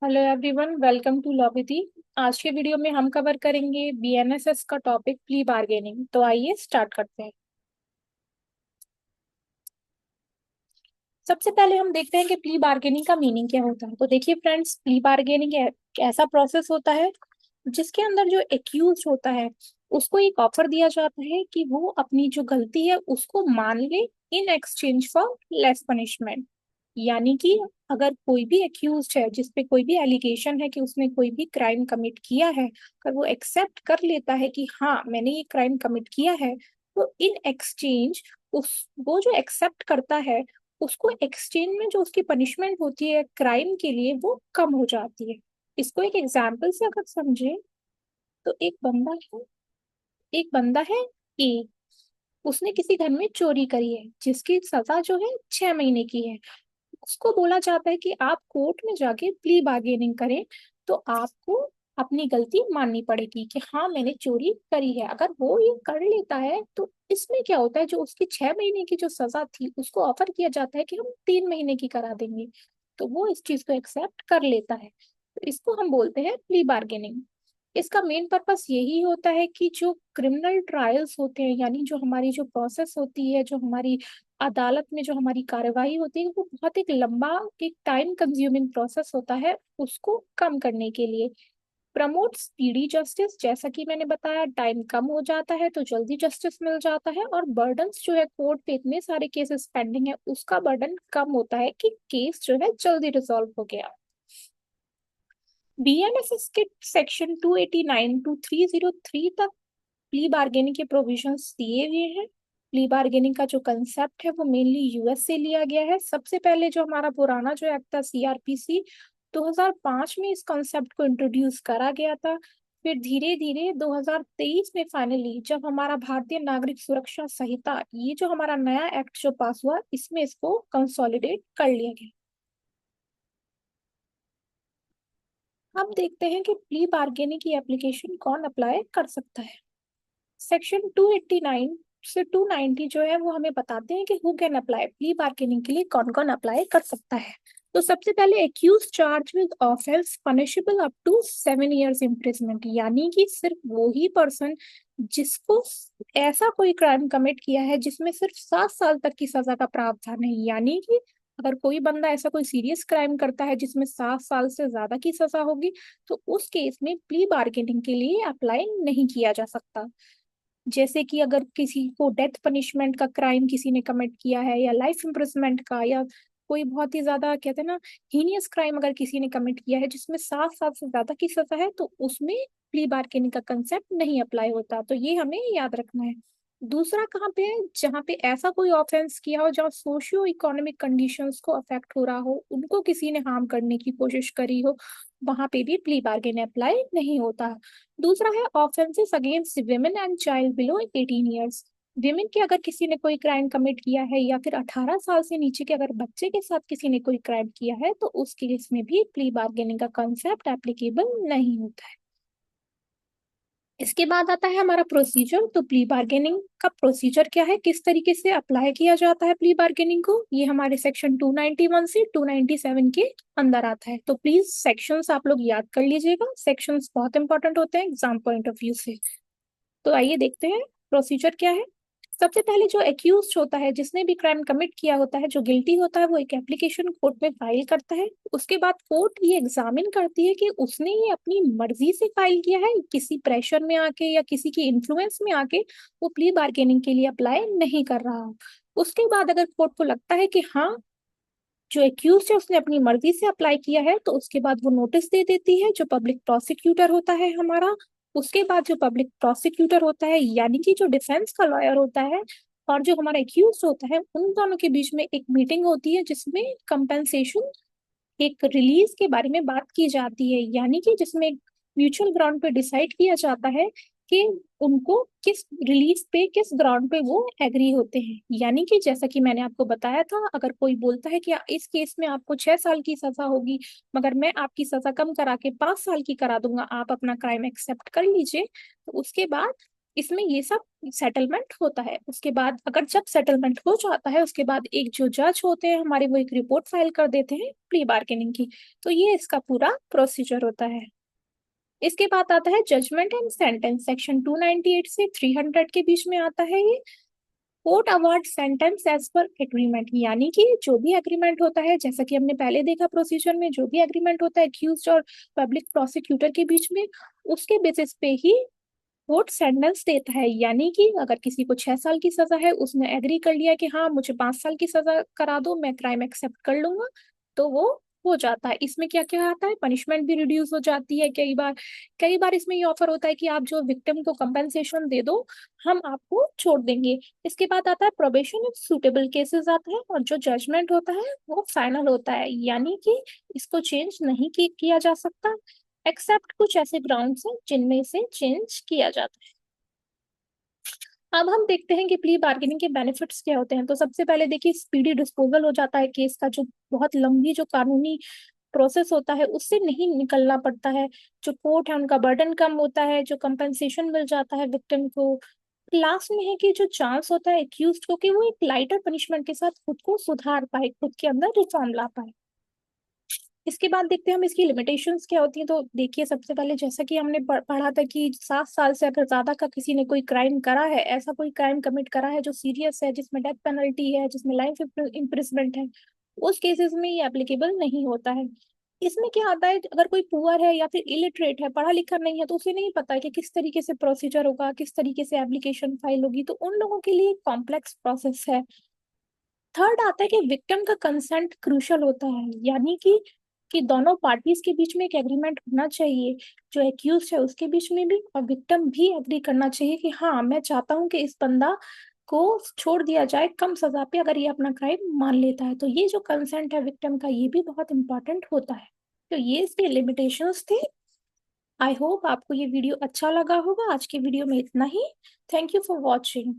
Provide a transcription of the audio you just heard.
Hello everyone, welcome to लॉबिटी। आज के वीडियो में हम कवर करेंगे बीएनएसएस का टॉपिक प्ली बार्गेनिंग। तो आइए स्टार्ट करते हैं। सबसे पहले हम देखते हैं कि प्ली बार्गेनिंग का मीनिंग क्या होता है। तो देखिए फ्रेंड्स, प्ली बार्गेनिंग एक ऐसा प्रोसेस होता है जिसके अंदर जो एक्यूज होता है उसको एक ऑफर दिया जाता है कि वो अपनी जो गलती है उसको मान ले in exchange for less punishment. यानी कि अगर कोई भी एक्यूज है, जिस पे कोई भी एलिगेशन है कि उसने कोई भी क्राइम कमिट किया है, अगर वो एक्सेप्ट कर लेता है कि हाँ मैंने ये क्राइम कमिट किया है, तो इन एक्सचेंज उस वो जो एक्सेप्ट करता है उसको एक्सचेंज में जो उसकी पनिशमेंट होती है क्राइम के लिए वो कम हो जाती है। इसको एक एग्जाम्पल से अगर समझे तो एक बंदा है ए। उसने किसी घर में चोरी करी है जिसकी सजा जो है 6 महीने की है। उसको बोला जाता है कि आप कोर्ट में जाके प्ली बार्गेनिंग करें, तो आपको अपनी गलती माननी पड़ेगी कि हाँ मैंने चोरी करी है। अगर वो ये कर लेता है तो इसमें क्या होता है, जो उसकी 6 महीने की जो सजा थी उसको ऑफर किया जाता है कि हम 3 महीने की करा देंगे। तो वो इस चीज को एक्सेप्ट कर लेता है। तो इसको हम बोलते हैं प्ली बार्गेनिंग। इसका मेन पर्पस यही होता है कि जो क्रिमिनल ट्रायल्स होते हैं, यानी जो हमारी जो प्रोसेस होती है, जो हमारी अदालत में जो हमारी कार्यवाही होती है, वो बहुत एक लंबा, एक टाइम कंज्यूमिंग प्रोसेस होता है। उसको कम करने के लिए प्रमोट स्पीडी जस्टिस, जैसा कि मैंने बताया, टाइम कम हो जाता है तो जल्दी जस्टिस मिल जाता है। और बर्डन्स जो है, कोर्ट पे इतने सारे केसेस पेंडिंग है उसका बर्डन कम होता है कि केस जो है जल्दी रिजॉल्व हो गया। बीएनएसएस के सेक्शन 289 टू 303 तक प्ली बार्गेनिंग के प्रोविजंस दिए हुए हैं। प्ली बार्गेनिंग का जो कंसेप्ट है वो मेनली यूएस से लिया गया है। सबसे पहले जो हमारा पुराना जो एक्ट था सीआरपीसी 2005 में इस कॉन्सेप्ट को इंट्रोड्यूस करा गया था। फिर धीरे धीरे 2023 में फाइनली जब हमारा भारतीय नागरिक सुरक्षा संहिता, ये जो हमारा नया एक्ट जो पास हुआ, इसमें इसको कंसोलिडेट कर लिया गया। अब देखते हैं कि प्ली बार्गेनिंग की एप्लीकेशन कौन अप्लाई कर सकता है। सेक्शन 289 से 290 जो है वो हमें बताते हैं कि who can apply, plea bargaining के लिए कौन कौन अप्लाई कर सकता है। तो सबसे पहले accuse charge with offence punishable up to 7 years imprisonment, यानी कि सिर्फ वो ही पर्सन जिसको ऐसा कोई क्राइम कमिट किया है जिसमें सिर्फ 7 साल तक की सजा का प्रावधान है। यानी कि अगर कोई बंदा ऐसा कोई सीरियस क्राइम करता है जिसमें 7 साल से ज्यादा की सजा होगी, तो उस केस में प्ली बार्गेनिंग के लिए अप्लाई नहीं किया जा सकता। जैसे कि अगर किसी को डेथ पनिशमेंट का क्राइम किसी ने कमिट किया है, या लाइफ इम्प्रिजमेंट का, या कोई बहुत ही ज्यादा कहते हैं ना हीनियस क्राइम अगर किसी ने कमिट किया है जिसमें 7 साल से ज्यादा की सजा है, तो उसमें प्ली बार्गेनिंग का कंसेप्ट नहीं अप्लाई होता। तो ये हमें याद रखना है। दूसरा कहाँ पे है, जहाँ पे ऐसा कोई ऑफेंस किया हो जहाँ सोशियो इकोनॉमिक कंडीशंस को अफेक्ट हो रहा हो, उनको किसी ने हार्म करने की कोशिश करी हो, वहां पे भी प्ली बार्गेन अप्लाई नहीं होता। दूसरा है offences against women and child below 18 years। Women के अगर किसी ने कोई क्राइम कमिट किया है, या फिर 18 साल से नीचे के अगर बच्चे के साथ किसी ने कोई क्राइम किया है, तो उस केस में भी प्ली बार्गेनिंग का कॉन्सेप्ट एप्लीकेबल नहीं होता है। इसके बाद आता है हमारा प्रोसीजर। तो प्ली बार्गेनिंग का प्रोसीजर क्या है, किस तरीके से अप्लाई किया जाता है प्ली बार्गेनिंग को, ये हमारे सेक्शन 291 से 297 के अंदर आता है। तो प्लीज सेक्शंस आप लोग याद कर लीजिएगा, सेक्शंस बहुत इंपॉर्टेंट होते हैं एग्जाम पॉइंट ऑफ व्यू से। तो आइए देखते हैं प्रोसीजर क्या है। सबसे पहले जो एक्यूज होता है, जिसने भी क्राइम कमिट किया होता है, जो गिल्टी होता है, वो एक एप्लीकेशन कोर्ट में फाइल करता है। उसके बाद कोर्ट ये एग्जामिन करती है कि उसने ये अपनी मर्जी से फाइल किया है, किसी प्रेशर में आके या किसी की इन्फ्लुएंस में आके वो प्ली बार्गेनिंग के लिए अप्लाई नहीं कर रहा हो। उसके बाद अगर कोर्ट को लगता है कि हाँ जो एक्यूज है उसने अपनी मर्जी से अप्लाई किया है, तो उसके बाद वो नोटिस दे देती है जो पब्लिक प्रोसिक्यूटर होता है हमारा। उसके बाद जो पब्लिक प्रोसिक्यूटर होता है, यानी कि जो डिफेंस का लॉयर होता है, और जो हमारा एक्यूज होता है, उन दोनों के बीच में एक मीटिंग होती है जिसमें कंपेंसेशन, एक रिलीज के बारे में बात की जाती है। यानी कि जिसमें म्यूचुअल ग्राउंड पे डिसाइड किया जाता है कि उनको किस रिलीज पे, किस ग्राउंड पे वो एग्री होते हैं। यानी कि जैसा कि मैंने आपको बताया था, अगर कोई बोलता है कि इस केस में आपको 6 साल की सजा होगी, मगर मैं आपकी सजा कम करा के 5 साल की करा दूंगा, आप अपना क्राइम एक्सेप्ट कर लीजिए, तो उसके बाद इसमें ये सब सेटलमेंट होता है। उसके बाद अगर जब सेटलमेंट हो जाता है उसके बाद एक जो जज होते हैं हमारे, वो एक रिपोर्ट फाइल कर देते हैं प्ली बार्गेनिंग की। तो ये इसका पूरा प्रोसीजर होता है। इसके बाद आता है जजमेंट एंड सेंटेंस। सेक्शन 298 से 300 के बीच में आता है ये। Court award sentence as per agreement, यानी कि जो भी एग्रीमेंट होता है, जैसा कि हमने पहले देखा प्रोसीजर में, जो भी एग्रीमेंट होता है एक्यूज और पब्लिक प्रोसिक्यूटर के बीच में, उसके बेसिस पे ही कोर्ट सेंटेंस देता है। यानी कि अगर किसी को 6 साल की सजा है, उसने एग्री कर लिया कि हाँ मुझे 5 साल की सजा करा दो, मैं क्राइम एक्सेप्ट कर लूंगा, तो वो हो जाता है। इसमें क्या क्या आता है, पनिशमेंट भी रिड्यूस हो जाती है कई बार इसमें ये ऑफर होता है कि आप जो विक्टिम को कंपेंसेशन दे दो, हम आपको छोड़ देंगे। इसके बाद आता है प्रोबेशन इफ सूटेबल केसेस आता है, और जो जजमेंट होता है वो फाइनल होता है, यानी कि इसको चेंज नहीं किया जा सकता, एक्सेप्ट कुछ ऐसे ग्राउंड्स हैं जिनमें इसे चेंज किया जाता है। अब हम देखते हैं कि प्ली बार्गेनिंग के बेनिफिट्स क्या होते हैं। तो सबसे पहले देखिए, स्पीडी डिस्पोजल हो जाता है केस का। जो बहुत लंबी जो कानूनी प्रोसेस होता है उससे नहीं निकलना पड़ता है। जो कोर्ट है उनका बर्डन कम होता है, जो कंपनसेशन मिल जाता है विक्टिम को। लास्ट में है कि जो चांस होता है एक्यूज को कि वो एक लाइटर पनिशमेंट के साथ खुद को सुधार पाए, खुद के अंदर रिफॉर्म ला पाए। इसके बाद देखते हैं हम इसकी लिमिटेशंस क्या होती हैं। तो देखिए, सबसे पहले जैसा कि हमने पढ़ा था कि 7 साल से अगर ज्यादा का किसी ने कोई क्राइम करा है, ऐसा कोई क्राइम कमिट करा है जो सीरियस है, जिसमें डेथ पेनल्टी है, जिसमें लाइफ इम्प्रिजमेंट है, उस केसेस में ये एप्लीकेबल नहीं होता है। इसमें क्या आता है, अगर कोई पुअर है या फिर इलिटरेट है, पढ़ा लिखा नहीं है, तो उसे नहीं पता है कि किस तरीके से प्रोसीजर होगा, किस तरीके से एप्लीकेशन फाइल होगी, तो उन लोगों के लिए कॉम्प्लेक्स प्रोसेस है। थर्ड आता है कि विक्टिम का कंसेंट क्रूशल होता है, यानी कि दोनों पार्टीज के बीच में एक एग्रीमेंट होना चाहिए, जो एक्यूज है उसके बीच में भी, और विक्टिम भी एग्री करना चाहिए कि हाँ मैं चाहता हूँ कि इस बंदा को छोड़ दिया जाए कम सजा पे, अगर ये अपना क्राइम मान लेता है। तो ये जो कंसेंट है विक्टिम का, ये भी बहुत इंपॉर्टेंट होता है। तो ये इसके लिमिटेशंस थे। आई होप आपको ये वीडियो अच्छा लगा होगा। आज की वीडियो में इतना ही। Thank you for watching.